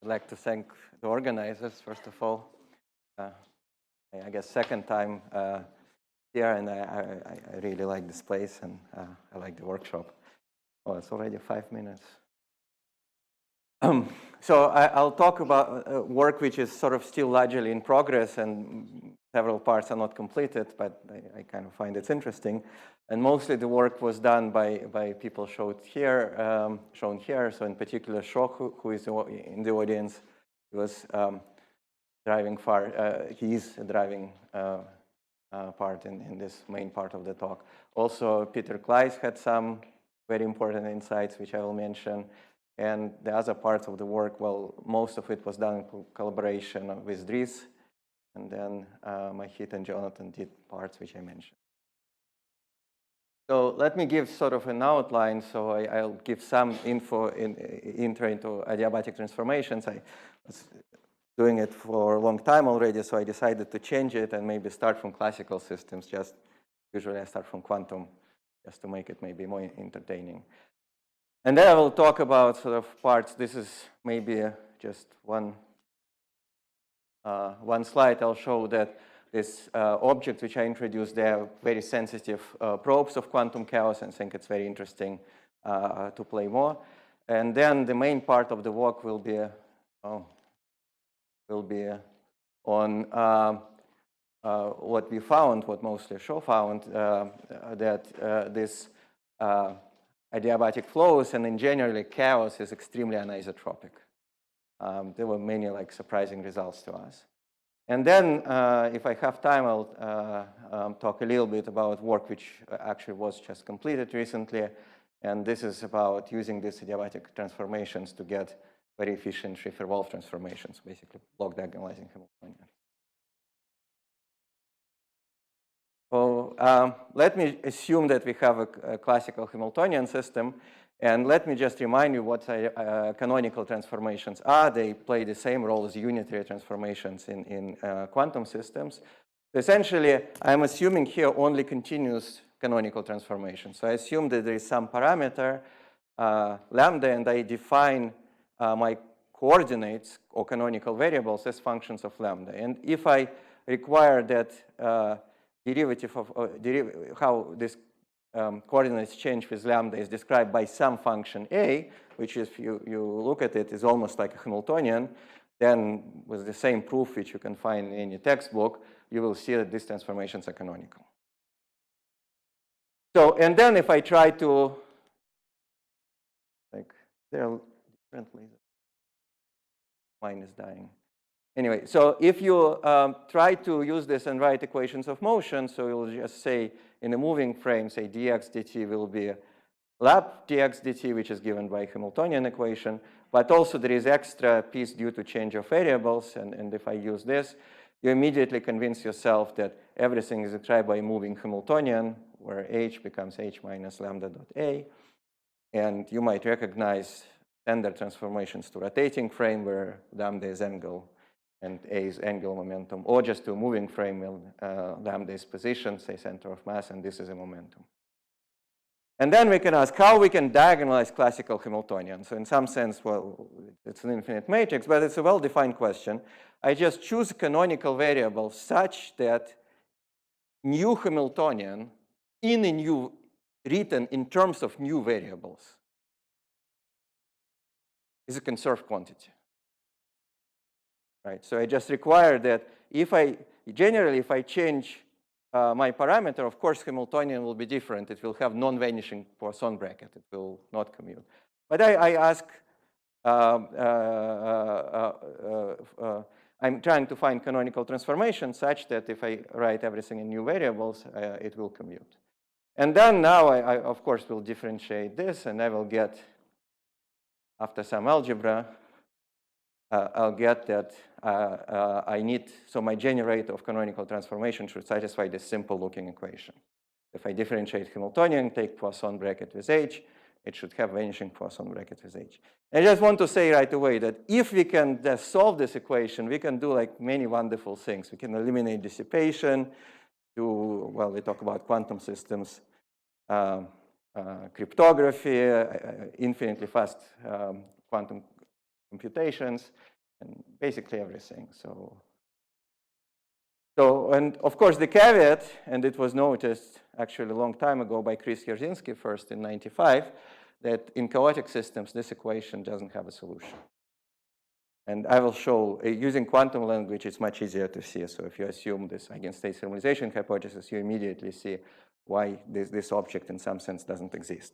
I'd like to thank the organizers, first of all. I guess second time here, and I really like this place, and I like the workshop. Oh, it's already 5 minutes. So I'll talk about work which is sort of still largely in progress, and several parts are not completed, but I kind of find it interesting. And mostly the work was done by people shown here. So in particular, Shok, who is in the audience, he was driving he's driving part in this main part of the talk. Also, Peter Kleiss had some very important insights, which I will mention. And the other parts of the work, well, most of it was done in collaboration with Dries. And then Mahit and Jonathan did parts which I mentioned. So let me give sort of an outline. So I'll give some intro into adiabatic transformations. I was doing it for a long time already, so I decided to change it and maybe start from classical systems. Usually I start from quantum, just to make it maybe more entertaining. And then I will talk about sort of parts. This is maybe just one slide. I'll show that this object which I introduced, they are very sensitive probes of quantum chaos, and I think it's very interesting to play more. And then the main part of the work will be on what we found, what mostly Shaw found, that this adiabatic flows and in generally chaos is extremely anisotropic. There were many surprising results to us. And then if I have time, I'll talk a little bit about work which actually was just completed recently. And this is about using these adiabatic transformations to get very efficient Schrieffer-Wolff transformations, basically block diagonalizing Hamiltonians. So let me assume that we have a classical Hamiltonian system. And let me just remind you what canonical transformations are. They play the same role as unitary transformations in quantum systems. Essentially, I'm assuming here only continuous canonical transformations. So I assume that there is some parameter, lambda, and I define my coordinates or canonical variables as functions of lambda. And if I require that derivative of how this coordinates change with lambda is described by some function a, which if you look at it is almost like a Hamiltonian, then with the same proof which you can find in any textbook, you will see that these transformations are canonical. So, and then if I try to, there are different lasers. Mine is dying. Anyway, so if you try to use this and write equations of motion, so you'll just say in a moving frame, say dx dt will be lap dx dt, which is given by Hamiltonian equation, but also there is extra piece due to change of variables, and if I use this, you immediately convince yourself that everything is described by a moving Hamiltonian, where h becomes h minus lambda dot a, and you might recognize standard transformations to rotating frame, where lambda is angle, and a is angular momentum, or just to a moving frame, lambda is position, say center of mass, and this is a momentum. And then we can ask how we can diagonalize classical Hamiltonian. So in some sense, well, it's an infinite matrix, but it's a well-defined question. I just choose a canonical variable such that new Hamiltonian in a new written in terms of new variables is a conserved quantity. Right, so I just require that if I change my parameter, of course, Hamiltonian will be different. It will have non-vanishing Poisson bracket. It will not commute. But I ask, I'm trying to find canonical transformation such that if I write everything in new variables, it will commute. And then now I of course, will differentiate this, and I will get, after some algebra, I'll get that I need, so my generator of canonical transformation should satisfy this simple looking equation. If I differentiate Hamiltonian, take Poisson bracket with h, it should have vanishing Poisson bracket with h. I just want to say right away that if we can just solve this equation, we can do many wonderful things. We can eliminate dissipation, well, we talk about quantum systems, cryptography, infinitely fast quantum computations. and basically everything. So, and of course the caveat, and it was noticed actually a long time ago by Chris Jarzynski first in '95, that in chaotic systems, this equation doesn't have a solution. And I will show, using quantum language, it's much easier to see. So if you assume this eigenstate thermalization hypothesis, you immediately see why this object in some sense doesn't exist.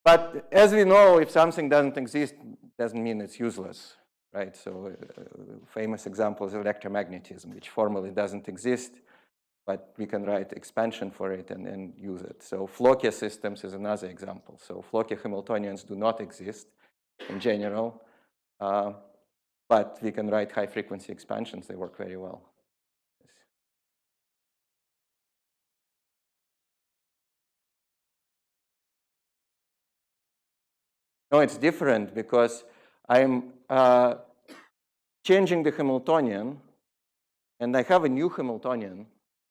But as we know, if something doesn't exist, doesn't mean it's useless, right? So famous example is electromagnetism, which formally doesn't exist, but we can write expansion for it and use it. So Floquet systems is another example. So Floquet Hamiltonians do not exist in general, but we can write high frequency expansions. They work very well. No, it's different because I'm changing the Hamiltonian, and I have a new Hamiltonian.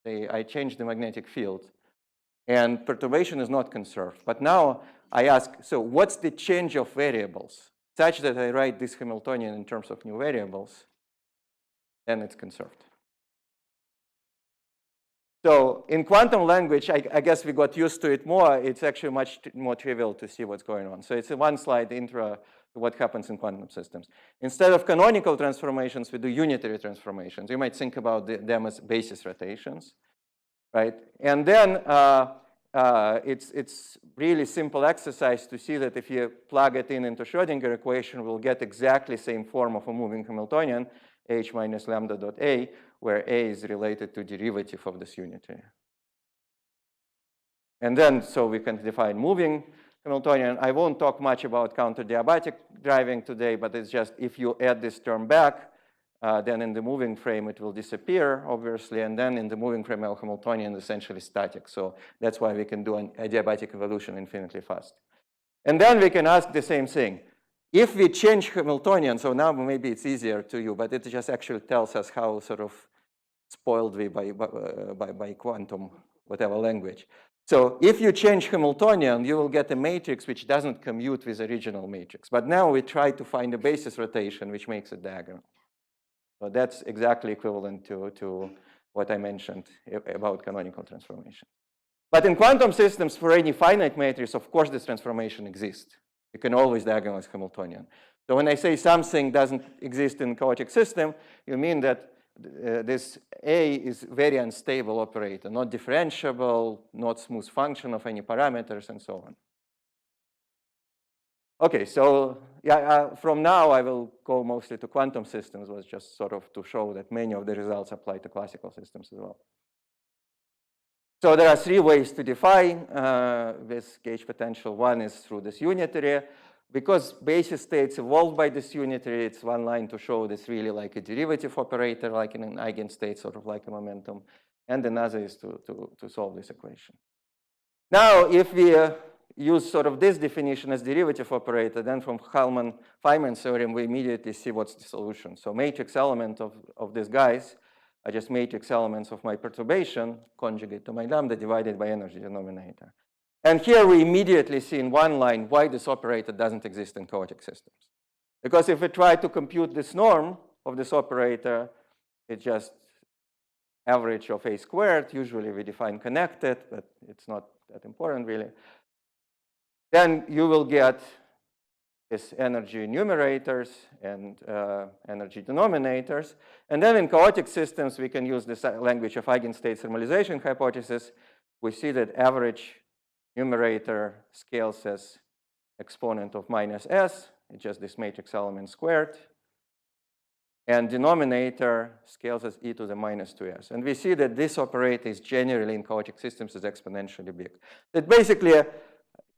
I change the magnetic field, and perturbation is not conserved. But now I ask, so what's the change of variables such that I write this Hamiltonian in terms of new variables, then it's conserved. So in quantum language, I guess we got used to it more. It's actually much more trivial to see what's going on. So it's a one-slide intro to what happens in quantum systems. Instead of canonical transformations, we do unitary transformations. You might think about them as basis rotations, right? And then it's really simple exercise to see that if you plug it into Schrodinger equation, we'll get exactly the same form of a moving Hamiltonian, h minus lambda dot a, where a is related to derivative of this unitary. And then, so we can define moving Hamiltonian. I won't talk much about counter-diabatic driving today, but it's just if you add this term back, then in the moving frame it will disappear, obviously, and then in the moving frame our Hamiltonian is essentially static. So that's why we can do an adiabatic evolution infinitely fast. And then we can ask the same thing. If we change Hamiltonian, so now maybe it's easier to you, but it just actually tells us how sort of spoiled we by quantum, whatever language. So if you change Hamiltonian, you will get a matrix which doesn't commute with the original matrix. But now we try to find a basis rotation which makes it diagonal. So that's exactly equivalent to what I mentioned about canonical transformation. But in quantum systems, for any finite matrix, of course this transformation exists. You can always diagonalize Hamiltonian. So when I say something doesn't exist in a chaotic system, you mean that this A is very unstable operator, not differentiable, not smooth function of any parameters, and so on. Okay, so yeah, from now I will go mostly to quantum systems, was just sort of to show that many of the results apply to classical systems as well. So there are three ways to define this gauge potential. One is through this unitary. Because basis states evolved by this unitary, it's one line to show this really like a derivative operator, like in an eigenstate, sort of like a momentum. And another is to solve this equation. Now, if we use sort of this definition as derivative operator, then from Hellman-Feynman theorem, we immediately see what's the solution. So matrix element of these guys are just matrix elements of my perturbation conjugate to my lambda divided by energy denominator. And here we immediately see in one line why this operator doesn't exist in chaotic systems. Because if we try to compute this norm of this operator, it's just average of a squared. Usually we define connected, but it's not that important really. Then you will get this energy numerators and energy denominators. And then in chaotic systems, we can use this language of eigenstate thermalization hypothesis. We see that average numerator scales as exponent of minus s. It's just this matrix element squared. And denominator scales as e to the minus 2s. And we see that this operator is generally in chaotic systems is exponentially big. That basically,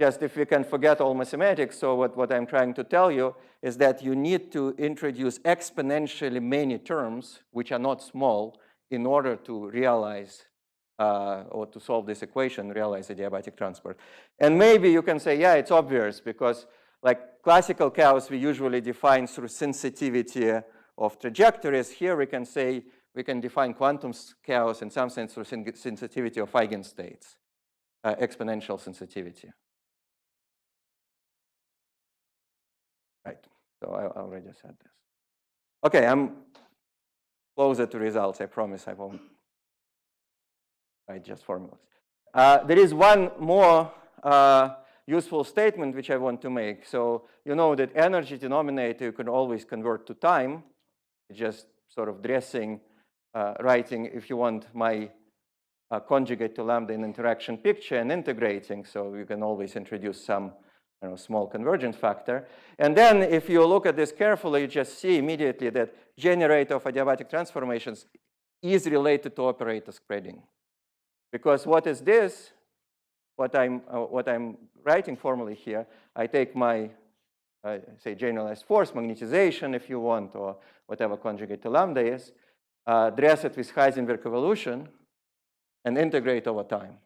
just if we can forget all mathematics, so what I'm trying to tell you is that you need to introduce exponentially many terms, which are not small, in order to realize or to solve this equation, realize the adiabatic transport. And maybe you can say, yeah, it's obvious, because like classical chaos, we usually define through sensitivity of trajectories. Here we can say we can define quantum chaos in some sense through sensitivity of eigenstates, exponential sensitivity. Right, so I already said this. Okay, I'm closer to results. I promise I won't write just formulas. There is one more useful statement which I want to make. So you know that energy denominator you can always convert to time. Just sort of dressing, writing, if you want, my conjugate to lambda in interaction picture and integrating. So you can always introduce some small convergence factor. And then if you look at this carefully, you just see immediately that generator of adiabatic transformations is related to operator spreading. Because what is this? What I'm writing formally here, I take my, say, generalized force, magnetization, if you want, or whatever conjugate to lambda is, dress it with Heisenberg evolution, and integrate over time.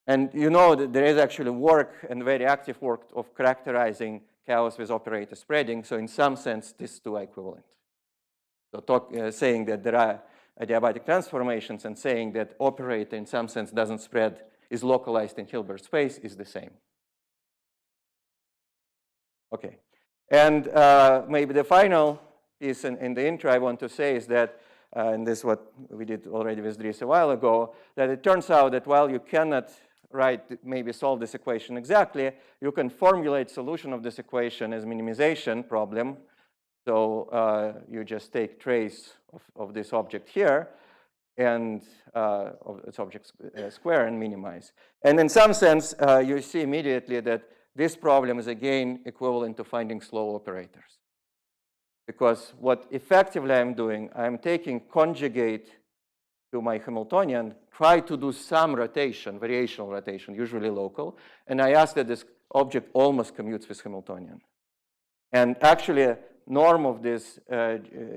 And you know that there is actually work, and very active work, of characterizing chaos with operator spreading. So in some sense, these two are equivalent. So saying that there are adiabatic transformations and saying that operator in some sense doesn't spread, is localized in Hilbert space, is the same. Okay. And maybe the final piece in the intro I want to say is that, and this is what we did already with Dries a while ago, that it turns out that while you cannot maybe solve this equation exactly, you can formulate solution of this equation as minimization problem. So you just take trace of this object here and of its object square and minimize. And in some sense, you see immediately that this problem is again equivalent to finding slow operators. Because what effectively I'm doing, I'm taking conjugate to my Hamiltonian, try to do some rotation, variational rotation, usually local, and I ask that this object almost commutes with Hamiltonian. And actually, norm of this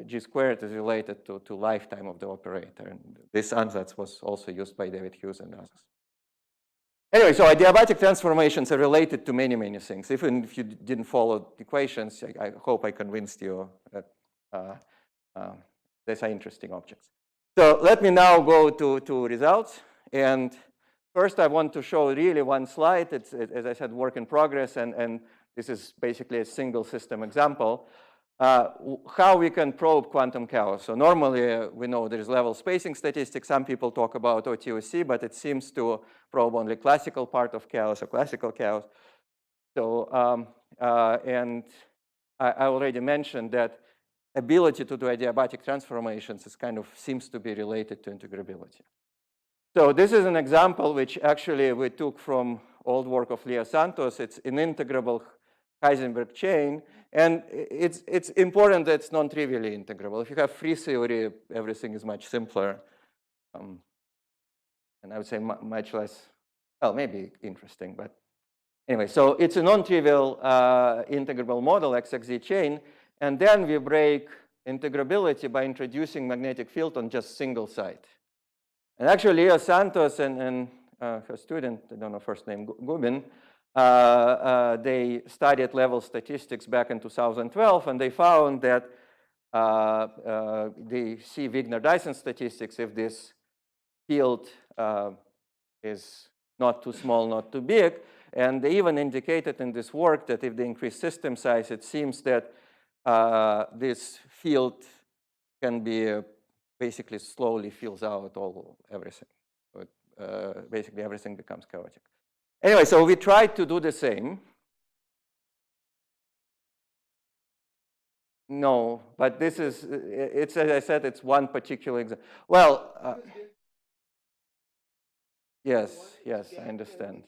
G squared is related to lifetime of the operator. And this ansatz was also used by David Hughes and others. Anyway, so adiabatic transformations are related to many, many things. Even if you didn't follow the equations, I hope I convinced you that these are interesting objects. So let me now go to results. And first, I want to show really one slide. It's, as I said, work in progress. And this is basically a single system example. How we can probe quantum chaos. So normally, we know there is level spacing statistics. Some people talk about OTOC, but it seems to probe only classical part of chaos or classical chaos. So, and I already mentioned that ability to do adiabatic transformations is kind of seems to be related to integrability. So this is an example which actually we took from old work of Leo Santos. It's an integrable Heisenberg chain. And it's important that it's non-trivially integrable. If you have free theory, everything is much simpler. And I would say much less, well, maybe interesting. But anyway, so it's a non-trivial integrable model, XXZ chain. And then we break integrability by introducing magnetic field on just single site. And actually, Leo Santos and her student, I don't know first name, Gubin, they studied level statistics back in 2012, and they found that they see Wigner-Dyson statistics if this field is not too small, not too big. And they even indicated in this work that if they increase system size, it seems that this field can be basically slowly fills out everything. But, basically, everything becomes chaotic. Anyway, so we tried to do the same. No, but this is, it's as I said, it's one particular example. Well, yes, I understand.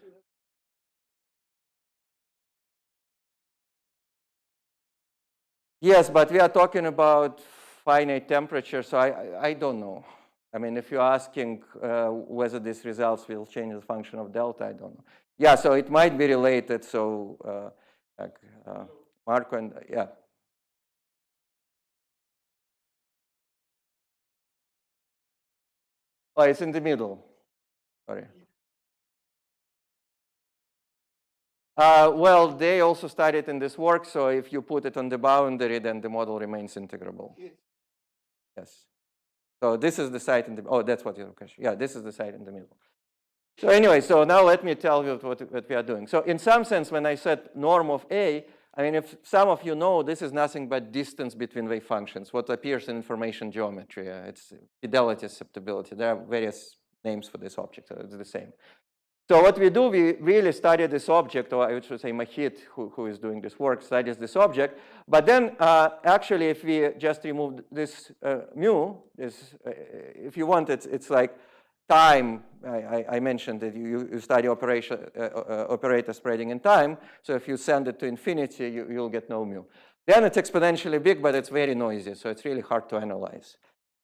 Yes, but we are talking about finite temperature, so I don't know. I mean, if you're asking whether these results will change the function of delta, I don't know. Yeah, so it might be related. So Marco and yeah. Oh, it's in the middle. Sorry. Well, they also studied in this work. So if you put it on the boundary, then the model remains integrable. Yes. So this is the site in the, oh, that's what your question. Yeah, this is the site in the middle. So anyway, so now let me tell you what we are doing. So in some sense, when I said norm of A, I mean, if some of you know, this is nothing but distance between wave functions, what appears in information geometry. It's fidelity, susceptibility. There are various names for this object, so it's the same. So what we do, we really study this object, or I should say Mahit, who is doing this work, studies this object. But then actually, if we just remove this mu, if you want, it's like time. I mentioned that you study operator spreading in time. So if you send it to infinity, you'll get no mu. Then it's exponentially big, but it's very noisy. So it's really hard to analyze.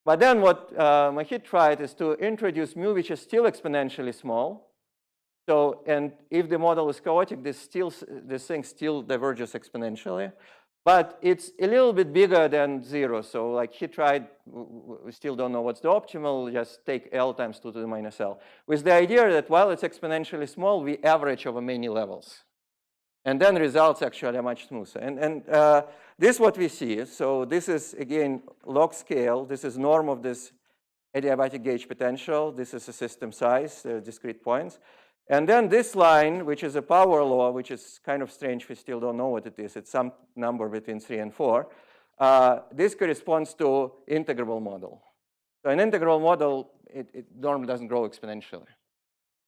But then what Mahit tried is to introduce mu, which is still exponentially small. So, and if the model is chaotic, this thing still diverges exponentially. But it's a little bit bigger than 0. So like he tried, we still don't know what's the optimal, just take L times 2 to the minus L. With the idea that while it's exponentially small, we average over many levels. And then results actually are much smoother. And this is what we see. So this is, again, log scale. This is norm of this adiabatic gauge potential. This is a system size, discrete points. And then this line, which is a power law, which is kind of strange, we still don't know what it is. It's some number between 3 and 4. This corresponds to integrable model. So an integral model, it normally doesn't grow exponentially.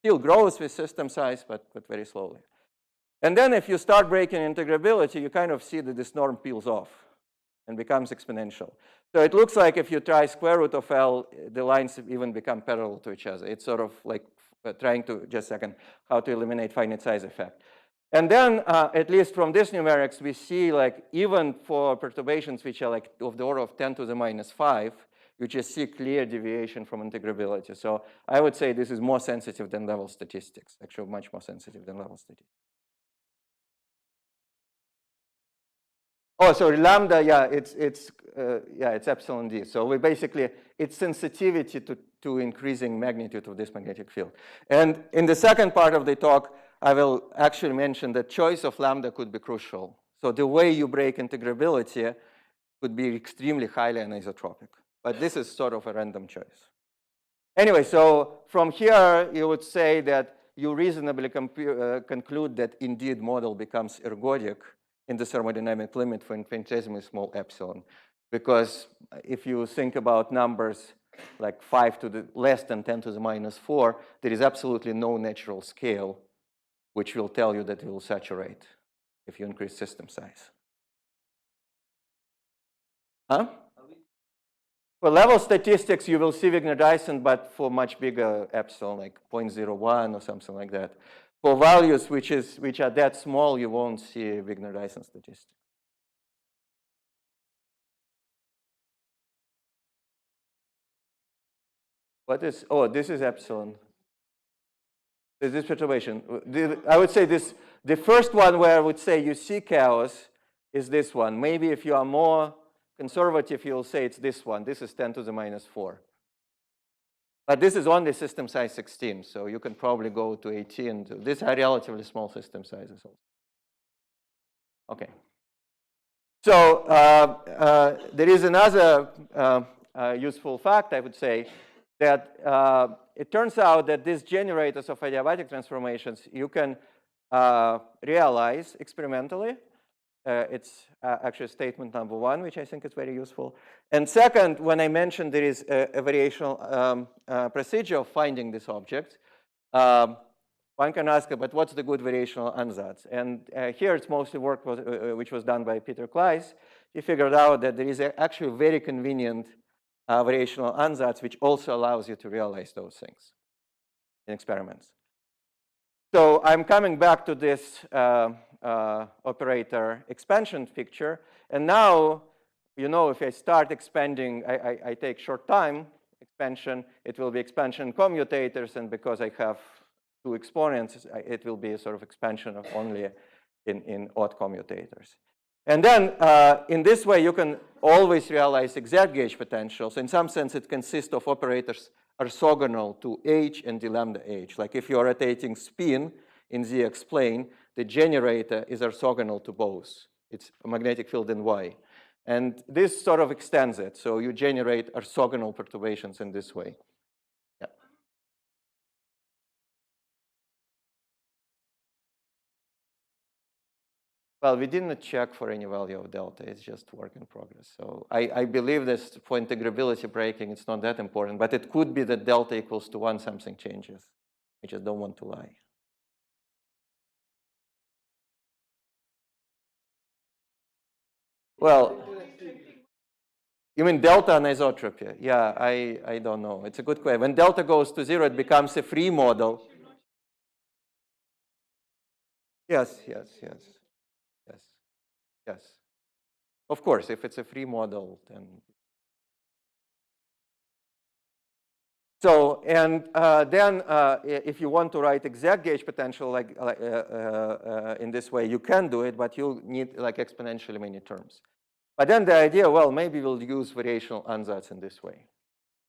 Still grows with system size, but very slowly. And then if you start breaking integrability, you kind of see that this norm peels off and becomes exponential. So it looks like if you try square root of L, the lines even become parallel to each other. It's sort of like trying to, just a second, how to eliminate finite size effect. And then, at least from this numerics, we see like even for perturbations which are like of the order of 10 to the minus 5, you just see clear deviation from integrability. So I would say this is more sensitive than level statistics, actually much more sensitive than level statistics. Oh, so lambda, yeah, it's epsilon d. So we basically, it's sensitivity to increasing magnitude of this magnetic field. And in the second part of the talk, I will actually mention that choice of lambda could be crucial. So the way you break integrability could be extremely highly anisotropic. But this is sort of a random choice. Anyway, so from here, you would say that you reasonably conclude that indeed model becomes ergodic in the thermodynamic limit for infinitesimally small epsilon. Because if you think about numbers like 5 to the less than 10 to the minus 4, there is absolutely no natural scale which will tell you that it will saturate if you increase system size. Huh? For level statistics, you will see Wigner-Dyson, but for much bigger epsilon, like 0.01 or something like that. For values which are that small, you won't see Wigner-Dyson statistics. What is, oh, this is epsilon. This perturbation. I would say this, the first one where I would say you see chaos is this one. Maybe if you are more conservative, you'll say it's this one. This is 10 to the minus 4. But this is only system size 16, so you can probably go to 18. These are relatively small system sizes also. Okay. So there is another useful fact, I would say, that it turns out that these generators of adiabatic transformations you can realize experimentally. It's actually statement number 1, which I think is very useful. And second, when I mentioned there is a variational procedure of finding this object, one can ask, but what's the good variational ansatz? And here it's mostly work which was done by Peter Kleiss. He figured out that there is actually a very convenient variational ansatz which also allows you to realize those things in experiments. So I'm coming back to this operator expansion picture. And now, you know, if I start expanding, I take short time expansion, it will be expansion commutators. And because I have 2 exponents, it will be a sort of expansion of only in odd commutators. And then in this way, you can always realize exact gauge potentials. In some sense, it consists of operators orthogonal to H and d lambda H. Like if you're rotating spin in the X plane, the generator is orthogonal to both. It's a magnetic field in Y. And this sort of extends it. So you generate orthogonal perturbations in this way. Yeah. Well, we didn't check for any value of delta. It's just work in progress. So I believe this for integrability breaking, it's not that important. But it could be that delta equals to 1, something changes. I just don't want to lie. Well, you mean delta anisotropy? Yeah, I don't know. It's a good question. When delta goes to 0, it becomes a free model. Yes. Of course, if it's a free model, then. So, and then if you want to write exact gauge potential like in this way, you can do it, but you'll need like exponentially many terms. But then the idea, well, maybe we'll use variational ansatz in this way.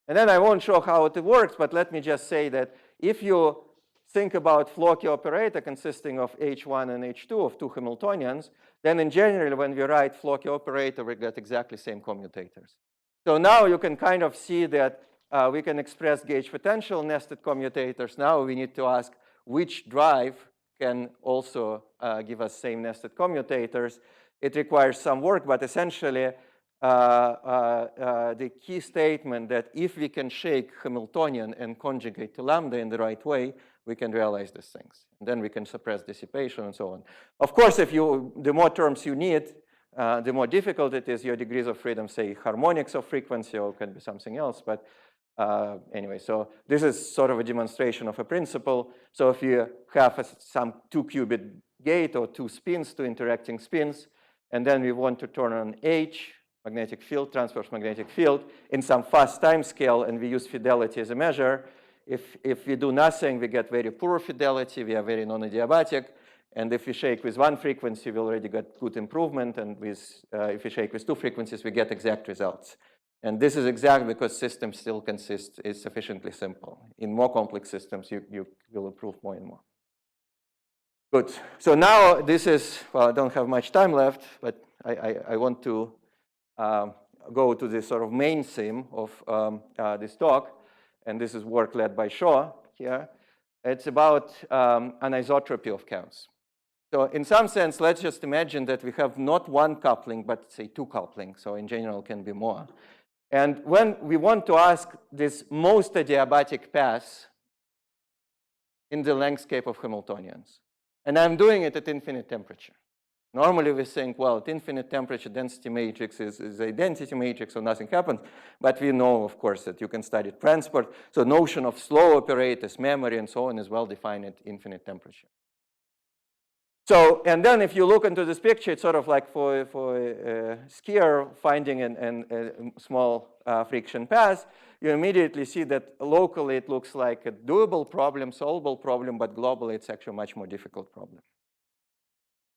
And then I won't show how it works, but let me just say that if you think about Floquet operator consisting of H1 and H2 of two Hamiltonians, then in general, when we write Floquet operator, we get exactly same commutators. So now you can kind of see that we can express gauge potential nested commutators. Now we need to ask which drive can also give us same nested commutators. It requires some work, but essentially the key statement that if we can shake Hamiltonian and conjugate to lambda in the right way, we can realize these things. And then we can suppress dissipation and so on. Of course, the more terms you need, the more difficult it is. Your degrees of freedom, say harmonics of frequency, or it can be something else. But anyway, so this is sort of a demonstration of a principle. So if you have some two-qubit gate or two spins, two interacting spins, and then we want to turn on H, magnetic field, transverse magnetic field, in some fast time scale, and we use fidelity as a measure. If we do nothing, we get very poor fidelity. We are very non-adiabatic. And if we shake with one frequency, we already get good improvement. And if we shake with two frequencies, we get exact results. And this is exact because systems still is sufficiently simple. In more complex systems, you will improve more and more. Good. So now this is, well, I don't have much time left, but I want to go to the sort of main theme of this talk. And this is work led by Shaw here. It's about anisotropy of counts. So in some sense, let's just imagine that we have not one coupling, but say two couplings. So in general, can be more. And when we want to ask this most adiabatic path in the landscape of Hamiltonians, and I'm doing it at infinite temperature. Normally we think, well, at infinite temperature, density matrix is identity matrix, so nothing happens. But we know, of course, that you can study transport. So notion of slow operators, memory, and so on is well defined at infinite temperature. So, and then if you look into this picture, it's sort of like for a skier finding a small friction path, you immediately see that locally it looks like a doable problem, solvable problem, but globally it's actually a much more difficult problem.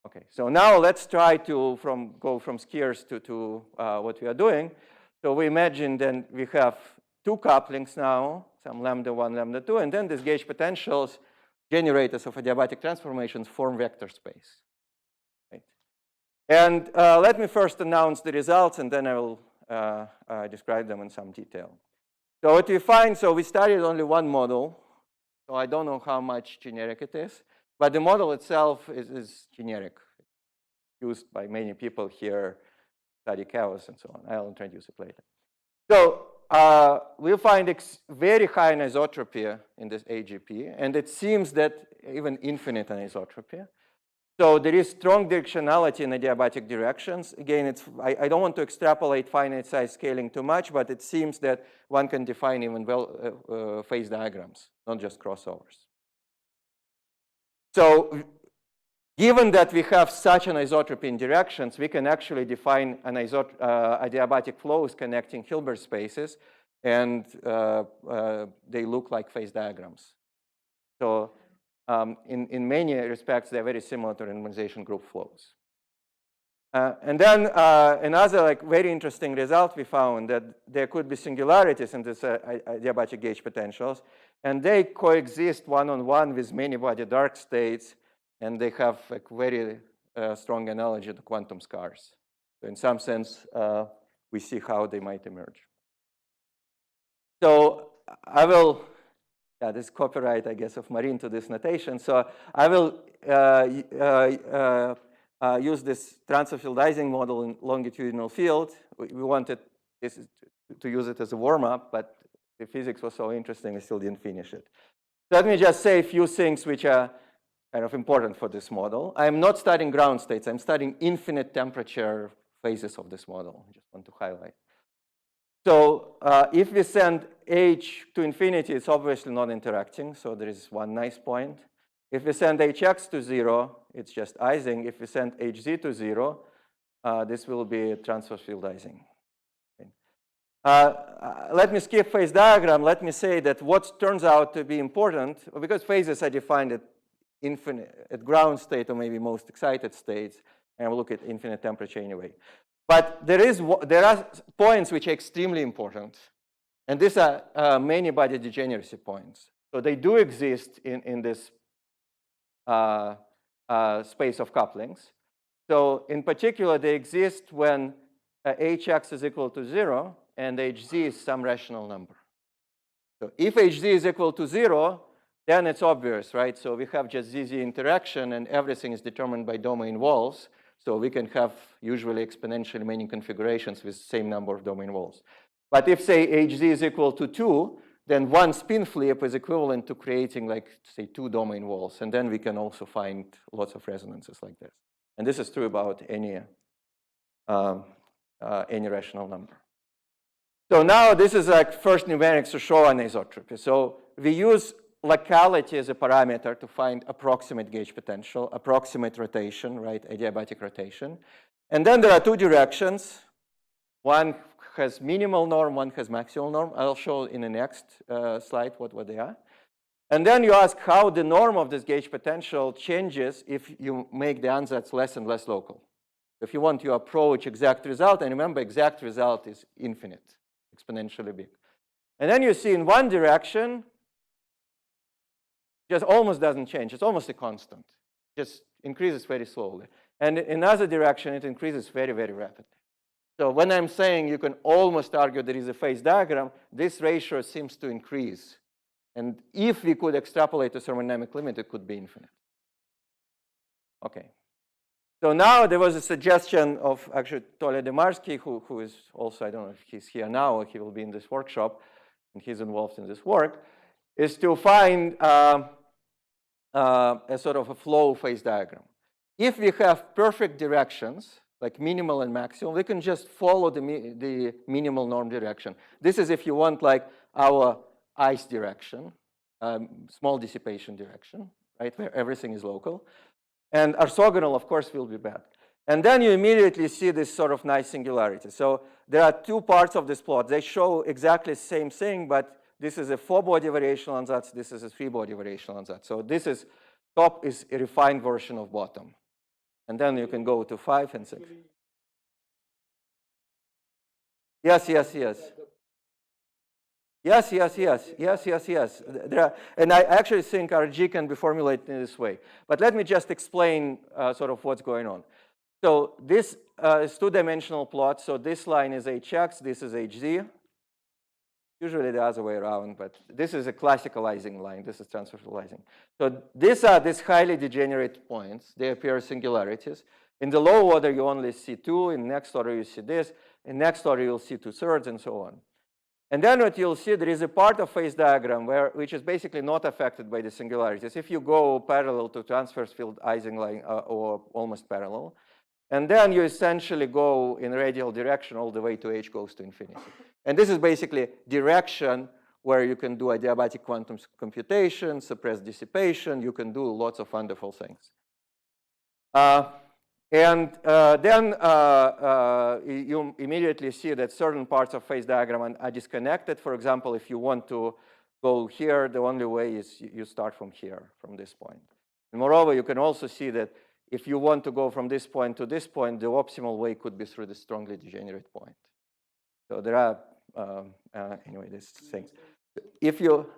Okay, so now let's try to go from skiers to what we are doing. So we imagine then we have two couplings now, some lambda 1, lambda 2, and then these gauge potentials, generators of adiabatic transformations, form vector space. Right? And let me first announce the results, and then I will describe them in some detail. So what we find, so we studied only one model. So I don't know how much generic it is. But the model itself is generic, used by many people here, study chaos and so on. I'll introduce it later. So we'll find very high anisotropy in this AGP, and it seems that even infinite anisotropy. So there is strong directionality in adiabatic directions. Again, I don't want to extrapolate finite size scaling too much, but it seems that one can define even phase diagrams, not just crossovers. So given that we have such anisotropy in directions, we can actually define adiabatic flows connecting Hilbert spaces, and they look like phase diagrams. So in many respects, they're very similar to randomization group flows. And then another very interesting result we found that there could be singularities in this adiabatic gauge potentials, and they coexist one-on-one with many body dark states, and they have a very strong analogy to quantum scars. So in some sense, we see how they might emerge. So I will, this copyright, I guess, of Marine to this notation. So I will use this transfer field Ising model in longitudinal field. We wanted to use it as a warm-up, but the physics was so interesting, we still didn't finish it. So let me just say a few things which are kind of important for this model. I'm not studying ground states. I'm studying infinite temperature phases of this model. I just want to highlight. So if we send h to infinity, it's obviously not interacting. So there is one nice point. If we send hx to 0, it's just Ising. If we send hz to 0, this will be transverse field Ising. Okay. Let me skip phase diagram. Let me say that what turns out to be important, because phases are defined at infinite, at ground state or maybe most excited states, and we'll look at infinite temperature anyway. But there are points which are extremely important, and these are many body degeneracy points. So they do exist in this space of couplings. So in particular, they exist when hx is equal to 0 and hz is some rational number. So if hz is equal to 0, then it's obvious, right? So we have just ZZ interaction and everything is determined by domain walls. So we can have usually exponentially many configurations with the same number of domain walls. But if, say, hz is equal to 2, then one spin flip is equivalent to creating, like, say, 2 domain walls. And then we can also find lots of resonances like this. And this is true about any rational number. So now this is like first numerics to show anisotropy. So we use locality as a parameter to find approximate gauge potential, approximate rotation, right, adiabatic rotation. And then there are 2 directions. One has minimal norm, one has maximal norm. I'll show in the next slide what they are. And then you ask how the norm of this gauge potential changes if you make the ansatz less and less local. If you want to approach exact result, and remember, exact result is infinite, exponentially big. And then you see in one direction, just almost doesn't change. It's almost a constant. Just increases very slowly. And in another direction, it increases very, very rapidly. So when I'm saying you can almost argue there is a phase diagram, this ratio seems to increase. And if we could extrapolate to thermodynamic limit, it could be infinite. Okay. So now there was a suggestion of actually Tolia Demarsky, who is also, I don't know if he's here now or he will be in this workshop, and he's involved in this work, is to find a sort of a flow phase diagram. If we have perfect directions, like minimal and maximum, we can just follow the minimal norm direction. This is if you want like our ice direction, small dissipation direction, right, where everything is local. And orthogonal, of course, will be bad. And then you immediately see this sort of nice singularity. So there are 2 parts of this plot. They show exactly the same thing, but this is a 4-body variational ansatz. This is a 3-body variational ansatz. So this is top is a refined version of bottom. And then you can go to 5 and 6. Yes. There are, and I actually think RG can be formulated in this way. But let me just explain sort of what's going on. So this is 2-dimensional plot. So this line is hx, this is hz. Usually the other way around, but this is a classicalizing line. This is transversalizing. So these are these highly degenerate points. They appear as singularities. In the low order, you only see 2. In next order, you see this. In next order, you'll see 2/3 and so on. And then what you'll see, there is a part of phase diagram which is basically not affected by the singularities. If you go parallel to transverse field Ising line or almost parallel, and then you essentially go in radial direction all the way to h goes to infinity. And this is basically direction where you can do adiabatic quantum computation, suppress dissipation. You can do lots of wonderful things. Then you immediately see that certain parts of phase diagram are disconnected. For example, if you want to go here, the only way is you start from here, from this point. And moreover, you can also see that if you want to go from this point to this point, the optimal way could be through the strongly degenerate point. So there are, anyway, these things. If you,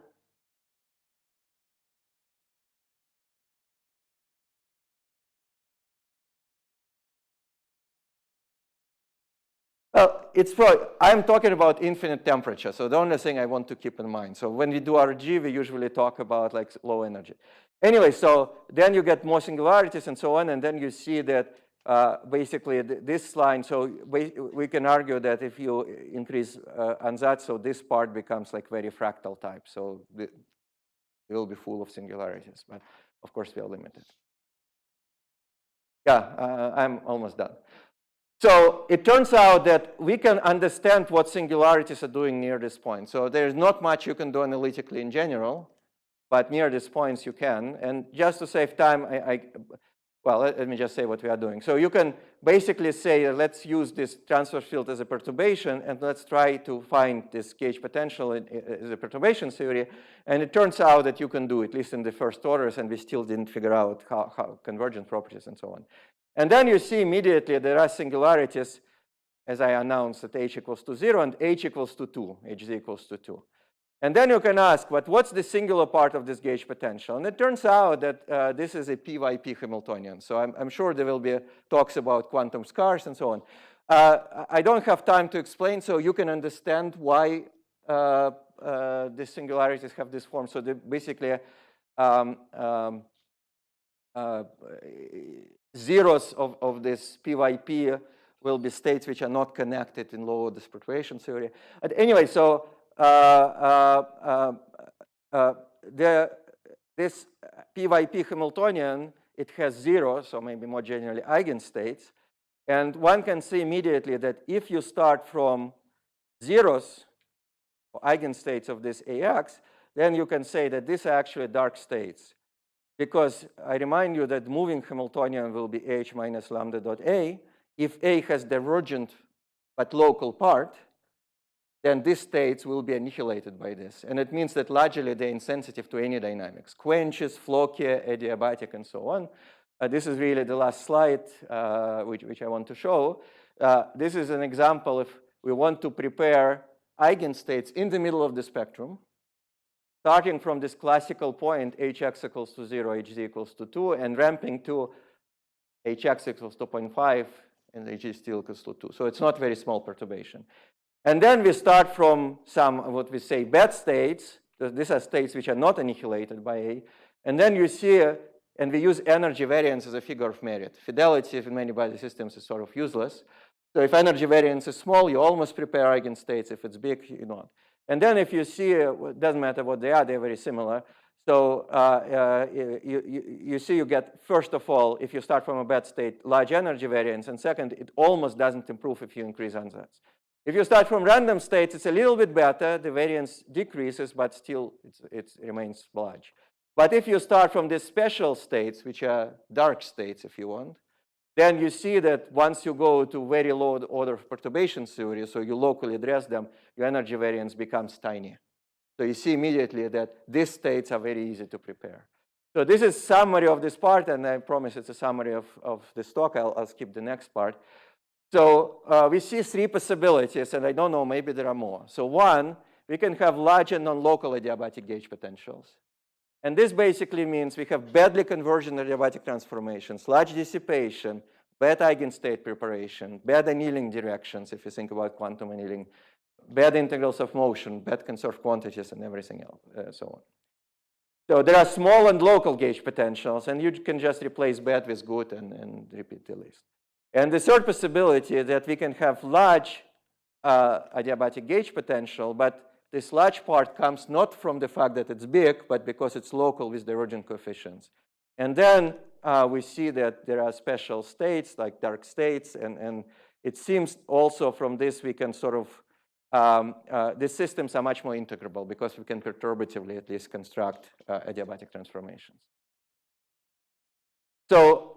well, it's probably, I'm talking about infinite temperature. So the only thing I want to keep in mind. So when we do RG, we usually talk about like low energy. Anyway, so then you get more singularities and so on, and then you see that basically this line, so we can argue that if you increase ansatz, so this part becomes like very fractal type. So it will be full of singularities, but of course we are limited. Yeah, I'm almost done. So it turns out that we can understand what singularities are doing near this point. So there's not much you can do analytically in general, but near these points you can. And just to save time, well, let me just say what we are doing. So you can basically say, let's use this transverse field as a perturbation, and let's try to find this gauge potential as a perturbation theory. And it turns out that you can do it, at least in the first orders, and we still didn't figure out how convergent properties and so on. And then you see immediately there are singularities, as I announced, at h equals to 0 and h equals to 2, hz equals to 2. And then you can ask, but what's the singular part of this gauge potential? And it turns out that this is a PYP Hamiltonian. So I'm sure there will be talks about quantum scars and so on. I don't have time to explain, so you can understand why the singularities have this form. So basically, zeros of this PYP will be states which are not connected in low order perturbation theory. But anyway, so this PYP Hamiltonian, it has zeros, or maybe more generally eigenstates. And one can see immediately that if you start from zeros, or eigenstates of this AX, then you can say that these are actually dark states. Because I remind you that moving Hamiltonian will be H minus lambda dot A. If A has divergent but local part, then these states will be annihilated by this. And it means that largely they're insensitive to any dynamics. Quenches, Floquet, Adiabatic, and so on. This is really the last slide, which I want to show. This is an example if we want to prepare eigenstates in the middle of the spectrum, starting from this classical point, hx equals to 0, hz equals to 2, and ramping to hx equals to 0.5, and hg still equals to 2. So it's not very small perturbation. And then we start from some, what we say, bad states. These are states which are not annihilated by A. And then you see, and we use energy variance as a figure of merit. Fidelity in many body systems is sort of useless. So if energy variance is small, you almost prepare eigenstates. If it's big, you don't. And then if you see, it doesn't matter what they are, they're very similar. So you see you get, first of all, if you start from a bad state, large energy variance. And second, it almost doesn't improve if you increase ansatz. If you start from random states, it's a little bit better. The variance decreases, but still it remains large. But if you start from these special states, which are dark states, if you want, then you see that once you go to very low order of perturbation theory, so you locally address them, your energy variance becomes tiny. So you see immediately that these states are very easy to prepare. So this is summary of this part, and I promise it's a summary of this talk. I'll skip the next part. So we see three possibilities, and I don't know, maybe there are more. So one, we can have large and non-local adiabatic gauge potentials. And this basically means we have badly convergent adiabatic transformations, large dissipation, bad eigenstate preparation, bad annealing directions, if you think about quantum annealing, bad integrals of motion, bad conserved quantities, and everything else, so on. So there are small and local gauge potentials, and you can just replace bad with good and repeat the list. And the third possibility is that we can have large adiabatic gauge potential, but this large part comes not from the fact that it's big, but because it's local with divergent coefficients. And then we see that there are special states, like dark states, and it seems also from this we can sort of, these systems are much more integrable because we can perturbatively at least construct adiabatic transformations. So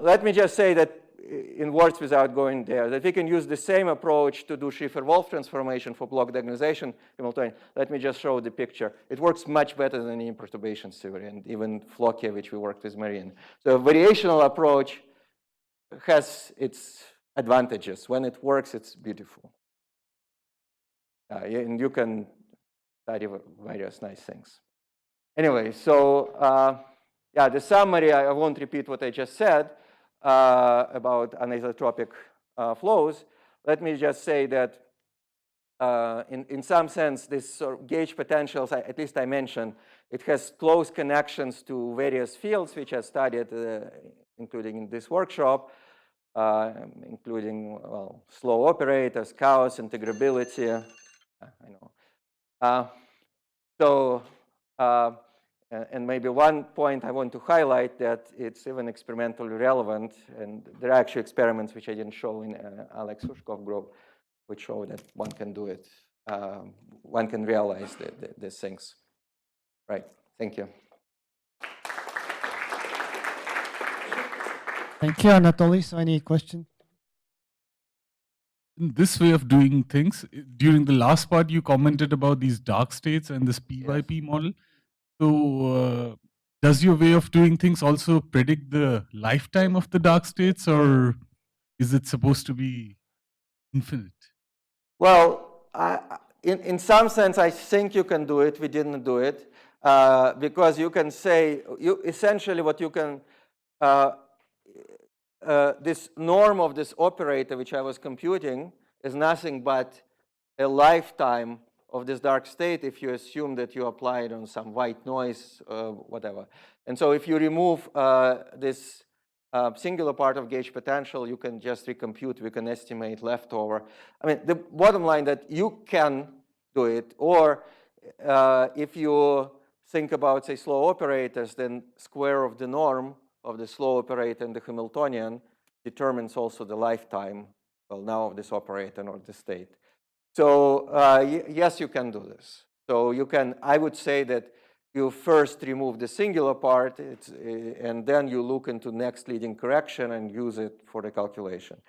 let me just say that in words without going there, that we can use the same approach to do Schiffer-Wolff transformation for block diagonalization Hamiltonian. Let me just show the picture. It works much better than the imperturbation theory and even Floquet, which we worked with Marine. So a variational approach has its advantages. When it works, it's beautiful. And you can study various nice things. Anyway, so yeah, the summary, I won't repeat what I just said. About anisotropic flows, let me just say that in some sense, this sort of gauge potentials, at least I mentioned, it has close connections to various fields which are studied, including in this workshop. including, well, slow operators, chaos, integrability. I know. And maybe one point I want to highlight that it's even experimentally relevant, and there are actually experiments which I didn't show in Alex Hushkov group, which show that one can do it. One can realize these things. Right. Thank you. Thank you, Anatoly. So any question? In this way of doing things, during the last part, you commented about these dark states and this PYP model. So does your way of doing things also predict the lifetime of the dark states, or is it supposed to be infinite? Well, in some sense, I think you can do it. We didn't do it because you can say, essentially what you can, this norm of this operator, which I was computing, is nothing but a lifetime of this dark state if you assume that you apply it on some white noise, whatever. And so if you remove this singular part of gauge potential, you can just recompute, we can estimate leftover. I mean, the bottom line that you can do it, or if you think about, say, slow operators, then square of the norm of the slow operator in the Hamiltonian determines also the lifetime, well, now of this operator or the state. So yes, you can do this. So you can, I would say that you first remove the singular part, and then you look into next leading correction and use it for the calculation.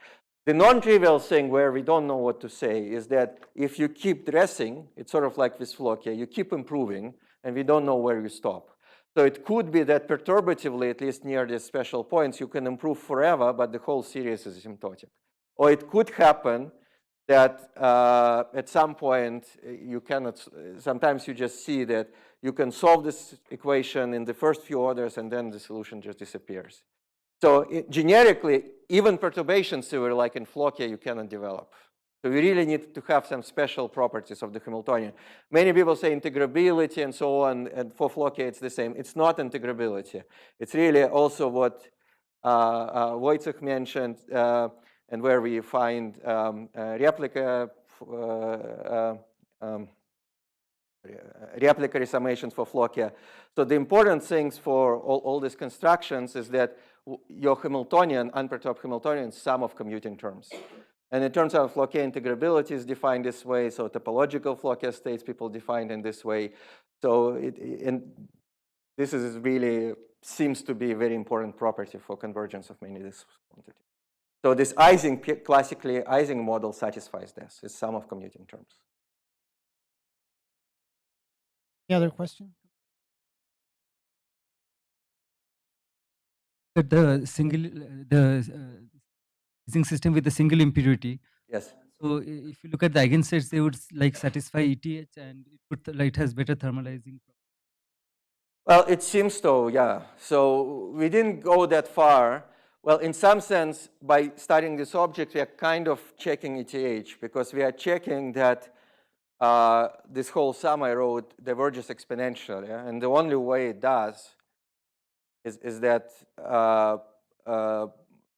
The non-trivial thing where we don't know what to say is that if you keep dressing, it's sort of like with Floquet, you keep improving, and we don't know where you stop. So it could be that perturbatively, at least near these special points, you can improve forever, but the whole series is asymptotic. Or it could happen that at some point you cannot, sometimes you just see that you can solve this equation in the first few orders and then the solution just disappears. So generically, even perturbation theory like in Floquet you cannot develop. So we really need to have some special properties of the Hamiltonian. Many people say integrability and so on, and for Floquet it's the same. It's not integrability. It's really also what Wojciech mentioned, and where we find replica summations for Floquet. So the important things for all these constructions is that your Hamiltonian, unperturbed Hamiltonian, is sum of commuting terms. And in terms of Floquet integrability is defined this way, so topological Floquet states people defined in this way. So this is really seems to be a very important property for convergence of many of these quantities. So this Ising, classically Ising model satisfies this. It's sum of commuting terms. Any other question? The Ising system with the single impurity. Yes. So if you look at the eigensets, they would like satisfy ETH, and it has better thermalizing. Well, it seems so, yeah. So we didn't go that far. Well, in some sense, by studying this object, we are kind of checking ETH because we are checking that this whole sum I wrote diverges exponentially. Yeah? And the only way it does is that,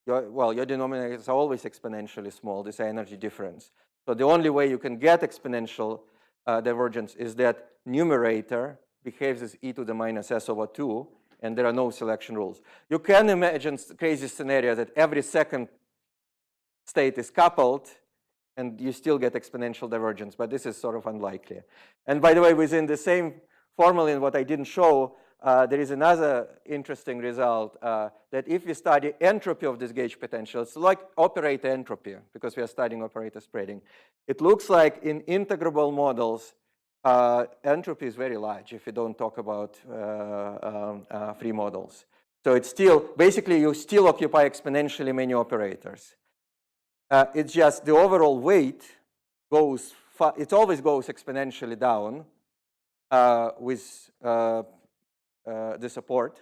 your denominators are always exponentially small. This is energy difference. So the only way you can get exponential divergence is that numerator behaves as e to the minus s over 2, and there are no selection rules. You can imagine crazy scenario that every second state is coupled, and you still get exponential divergence, but this is sort of unlikely. And by the way, within the same formula in what I didn't show, there is another interesting result that if we study entropy of this gauge potential, it's like operator entropy, because we are studying operator spreading. It looks like in integrable models, entropy is very large if you don't talk about free models. So it's still, basically you still occupy exponentially many operators. It's just the overall weight goes, it always goes exponentially down with the support.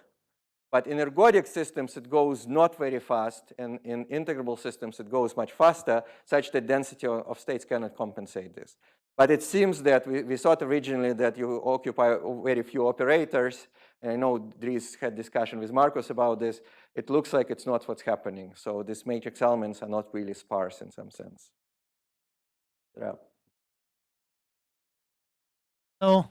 But in ergodic systems, it goes not very fast, and in integrable systems, it goes much faster, such that density of states cannot compensate this. But it seems that we thought originally that you occupy very few operators. And I know Dries had discussion with Marcus about this. It looks like it's not what's happening. So these matrix elements are not really sparse in some sense. Yeah. So